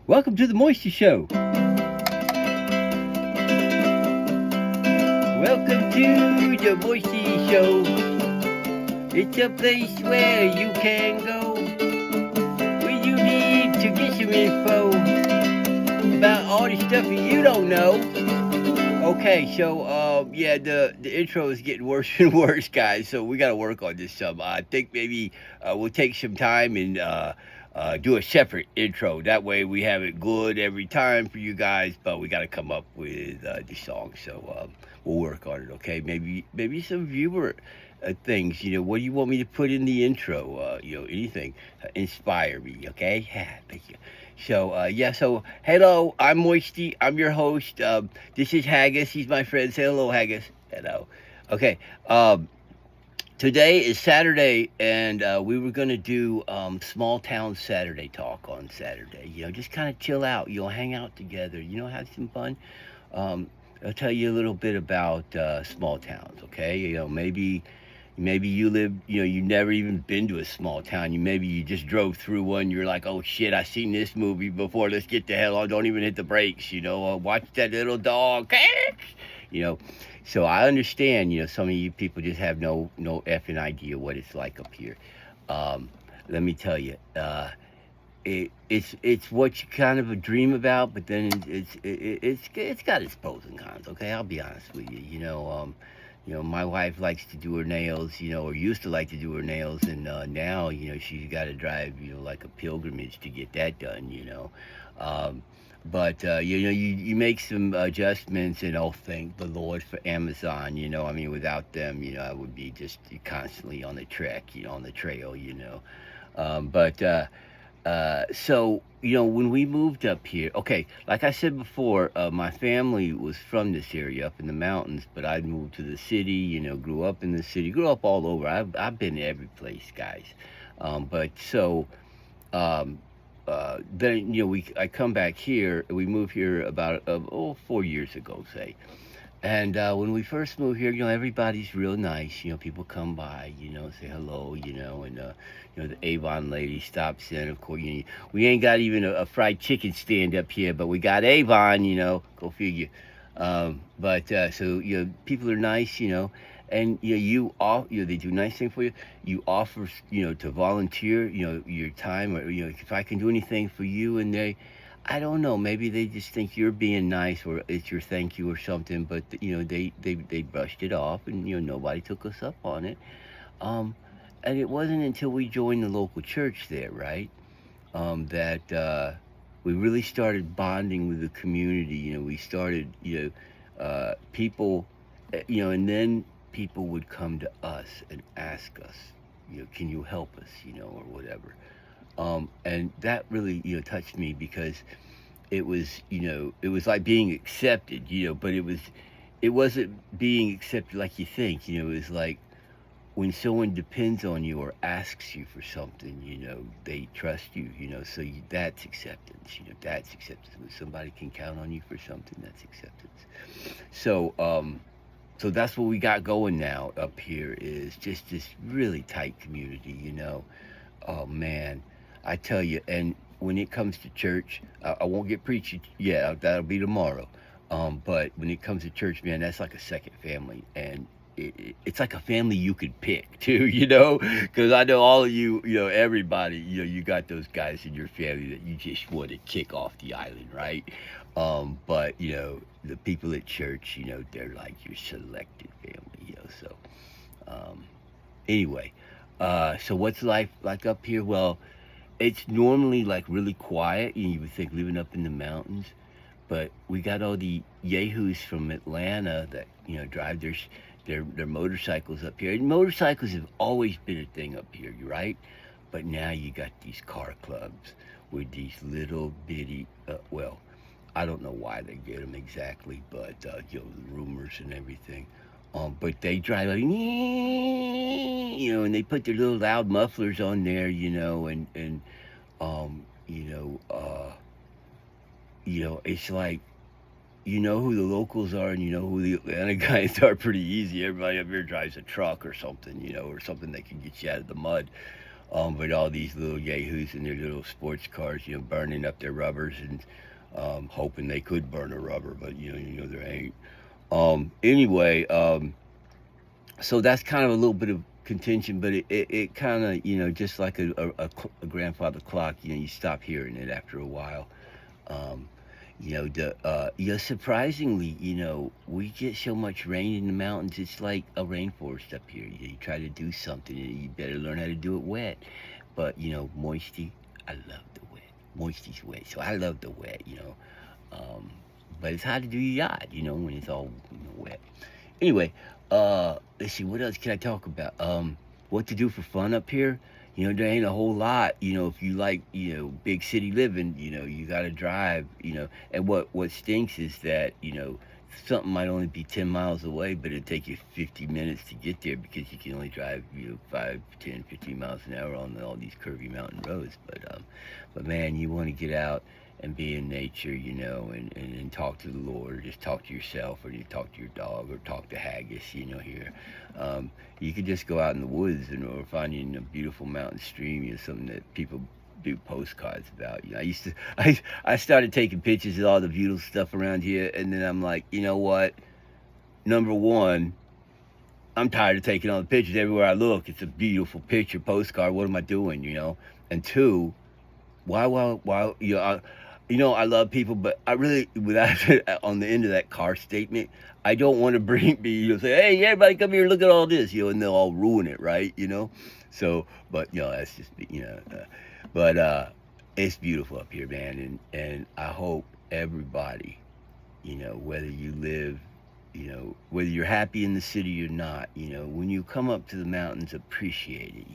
Welcome to the Moisty Show. Welcome to the Moisty Show. It's a place where you can go when you need to get some info about all the stuff you don't know. Okay, so yeah, the intro is getting worse and worse, guys. So we got to work on this some. I think maybe we'll take some time and do a separate intro. That way we have it good every time for you guys. But we got to come up with the song, so we'll work on it. Okay, maybe some viewer things. What do you want me to put in the intro? Anything inspire me. Okay, thank you. So yeah, so hello, I'm Moisty. I'm your host. This is Haggis. He's my friend. Say hello, Haggis. Hello. Okay. Today is Saturday, and we were gonna do small town Saturday talk on Saturday. Just kind of chill out. Hang out together. Have some fun. I'll tell you a little bit about small towns. Okay. Maybe you live, you never even been to a small town. Maybe you just drove through one. You're like, oh shit, I seen this movie before. Let's get the hell on. Don't even hit the brakes. Watch that little dog. you know. So I understand. Some of you people just have no effing idea what it's like up here. Let me tell you, it's what you kind of a dream about, but then it's got its pros and cons. Okay, I'll be honest with you. My wife likes to do her nails, or used to like to do her nails, and now, she's got to drive, like a pilgrimage to get that done. But you make some adjustments, and oh, thank the Lord for Amazon. Without them, I would be just constantly on the trek, on the trail. So, when we moved up here, okay, like I said before, my family was from this area up in the mountains, but I moved to the city, grew up in the city, grew up all over. I've been every place, guys. Um, then, I come back here, we moved here about, 4 years ago, say. And when we first moved here, everybody's real nice. People come by, say hello, the Avon lady stops in. Of course, we ain't got even a fried chicken stand up here, but we got Avon, go figure. So, people are nice, and they do nice things for you. You offer, to volunteer, your time, or if I can do anything for you, and I don't know. Maybe they just think you're being nice, or it's your thank you or something. But they brushed it off, and nobody took us up on it. And it wasn't until we joined the local church there, right, that we really started bonding with the community. We started, people, and then people would come to us and ask us, can you help us, or whatever. And that really, touched me, because it was like being accepted, but it wasn't being accepted like you think. It was like when someone depends on you or asks you for something, they trust you, so that's acceptance. That's acceptance. When somebody can count on you for something, that's acceptance. So that's what we got going now up here, is just this really tight community. Oh man, I tell you. And when it comes to church, I won't get preachy. Yeah, that'll be tomorrow. But when it comes to church, man, that's like a second family, and it's like a family you could pick too, because I know all of you, everybody, you got those guys in your family that you just want to kick off the island, right? But the people at church, they're like your selected family, So anyway, so what's life like up here? Well, it's normally like really quiet. You would think living up in the mountains, but we got all the yahoos from Atlanta that drive their motorcycles up here. And motorcycles have always been a thing up here, right? But now you got these car clubs with these little bitty, I don't know why they get them exactly, but rumors and everything. But they drive like, and they put their little loud mufflers on there, and it's like, who the locals are, and who the Atlanta guys are pretty easy. Everybody up here drives a truck or something, or something that can get you out of the mud. But all these little yahoos in their little sports cars, burning up their rubbers and hoping they could burn a rubber, but there ain't. Anyway, so that's kind of a little bit of contention, but it kind of, just like a grandfather clock, you stop hearing it after a while. Um, surprisingly, we get so much rain in the mountains. It's like a rainforest up here. You try to do something, and you better learn how to do it wet. But Moisty, I love the wet. Moisty's wet, so I love the wet. Um, but it's hard to do your yard, when it's all wet. Anyway, let's see, what else can I talk about? What to do for fun up here? There ain't a whole lot. If you like, big city living, you got to drive. And what stinks is that something might only be 10 miles away, but it'll take you 50 minutes to get there because you can only drive 5, 10, 15 miles an hour on all these curvy mountain roads. But man, you want to get out and be in nature, and talk to the Lord, or just talk to yourself, or you talk to your dog, or talk to Haggis, here. You could just go out in the woods or find you in a beautiful mountain stream, something that people do postcards about. I started taking pictures of all the beautiful stuff around here, and then I'm like, you know what? Number one, I'm tired of taking all the pictures everywhere I look. It's a beautiful picture postcard. What am I doing, And two, why, I love people, but I really, without on the end of that car statement, I don't want to say, hey, everybody come here, look at all this, and they'll all ruin it, right, So, but, that's just, but it's beautiful up here, man, and I hope everybody, whether you live, whether you're happy in the city or not, when you come up to the mountains, appreciate it,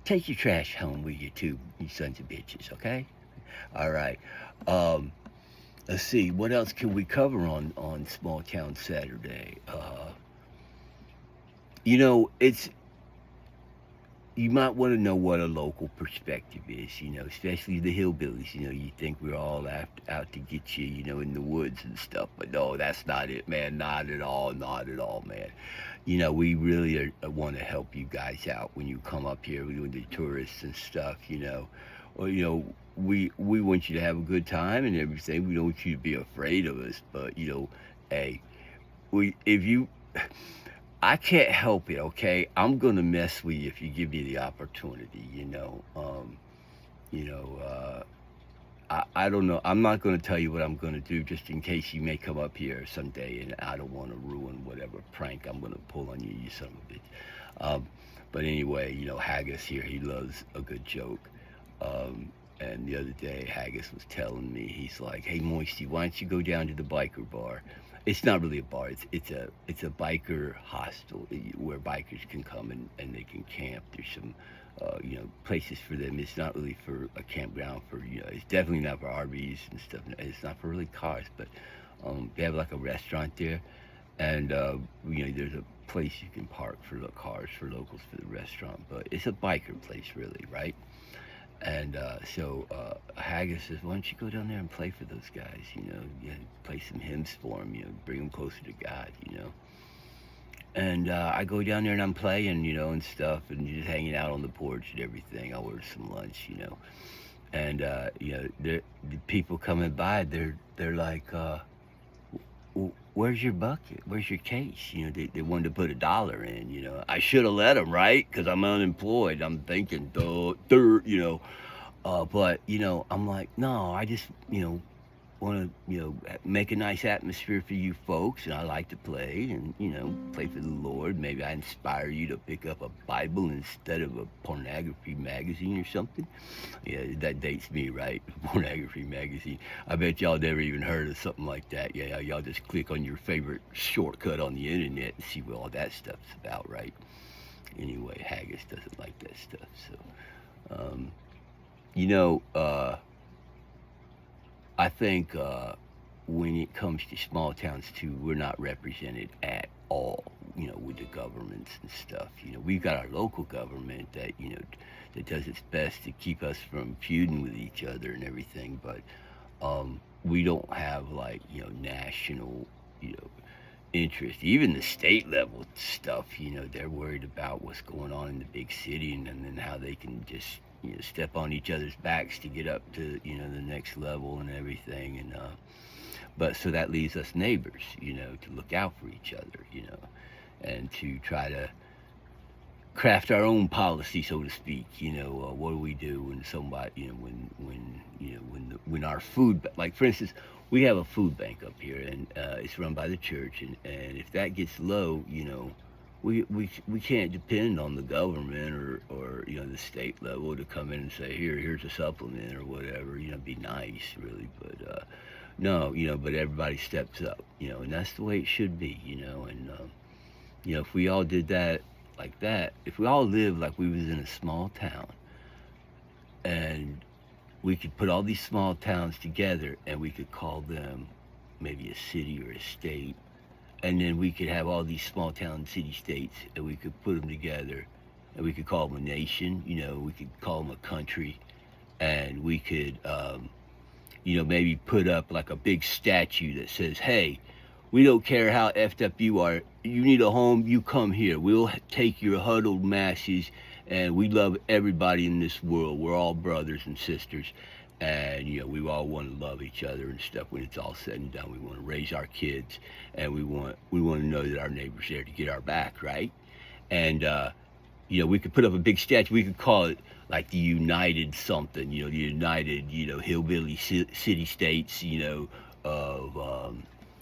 Take your trash home with you, too, you sons of bitches, okay? All right. Um, let's see. What else can we cover on Small Town Saturday? It's you might want to know what a local perspective is. Especially the hillbillies. You think we're all out to get you, in the woods and stuff, but no, that's not it, man. Not at all. Not at all, man. We really want to help you guys out when you come up here with the tourists and stuff. Or, we want you to have a good time and everything. We don't want you to be afraid of us, but hey, I can't help it. Okay, I'm gonna mess with you if you give me the opportunity. I don't know. I'm not gonna tell you what I'm gonna do just in case you may come up here someday, and I don't want to ruin whatever prank I'm gonna pull on you, you son of a bitch. But anyway, Haggis here, he loves a good joke. And the other day, Haggis was telling me, he's like, "Hey, Moisty, why don't you go down to the biker bar?" It's not really a bar. It's a biker hostel where bikers can come and they can camp. There's some places for them. It's not really for a campground for it's definitely not for RVs and stuff. It's not for really cars, but they have like a restaurant there, and there's a place you can park for the cars for locals for the restaurant. But it's a biker place, really, right? And so Haggis says, "Why don't you go down there and play for those guys? Play some hymns for them. Bring them closer to God. And I go down there and I'm playing, and stuff, and just hanging out on the porch and everything. I order some lunch, and the people coming by, they're like, "Where's your bucket? Where's your case?" They wanted to put $1 in. I should have let them, right? Because I'm unemployed. I'm thinking, but I'm like, no, I just want to make a nice atmosphere for you folks, and I like to play and play for the Lord. Maybe I inspire you to pick up a Bible instead of a pornography magazine or something. Yeah, that dates me, right? Pornography magazine. I bet y'all never even heard of something like that. Yeah, y'all just click on your favorite shortcut on the internet and see what all that stuff's about, right? Anyway, Haggis doesn't like that stuff, so I think when it comes to small towns too, we're not represented at all, with the governments and stuff. We've got our local government that, that does its best to keep us from feuding with each other and everything, but we don't have like, national, interest. Even the state level stuff, you know, they're worried about what's going on in the big city, and then how they can just, you know, step on each other's backs to get up to, you know, the next level and everything. And but so that leaves us neighbors, you know, to look out for each other, you know, and to try to craft our own policy, so to speak. You know, what do we do when somebody, you know, when our food, like for instance, we have a food bank up here, and it's run by the church, and if that gets low, you know, we can't depend on the government or you know, the state level to come in and say, here's a supplement or whatever. You know, be nice, really, but no, you know, but everybody steps up, you know, and that's the way it should be, you know. And you know, if we all did that like that, if we all lived like we was in a small town, and we could put all these small towns together, and we could call them maybe a city or a state, and then we could have all these small town city states, and we could put them together, and we could call them a nation, you know, we could call them a country, and we could you know, maybe put up like a big statue that says, hey, we don't care how effed up you are. You need a home, you come here. We'll take your huddled masses, and we love everybody in this world. We're all brothers and sisters, and, you know, we all want to love each other and stuff. When it's all said and done, we want to raise our kids, and we want to know that our neighbor's there to get our back, right? And you know, we could put up a big statue. We could call it like the United something, you know, the United, you know, hillbilly city states, you know, of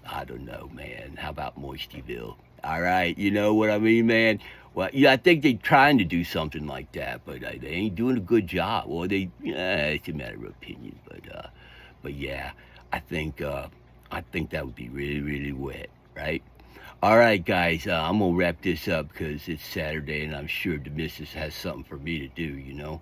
I don't know, man. How about Moistyville? All right, you know what I mean, man. Well, yeah, I think they're trying to do something like that, but they ain't doing a good job. Or it's a matter of opinion, but yeah, I think that would be really, really wet, right? All right, guys, I'm gonna wrap this up because it's Saturday, and I'm sure the missus has something for me to do, you know.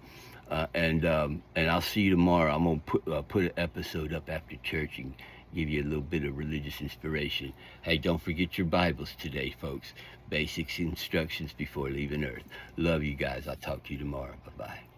And I'll see you tomorrow. I'm gonna put an episode up after church and give you a little bit of religious inspiration. Hey, don't forget your Bibles today, folks. Basics instructions before leaving Earth. Love you guys. I'll talk to you tomorrow. Bye-bye.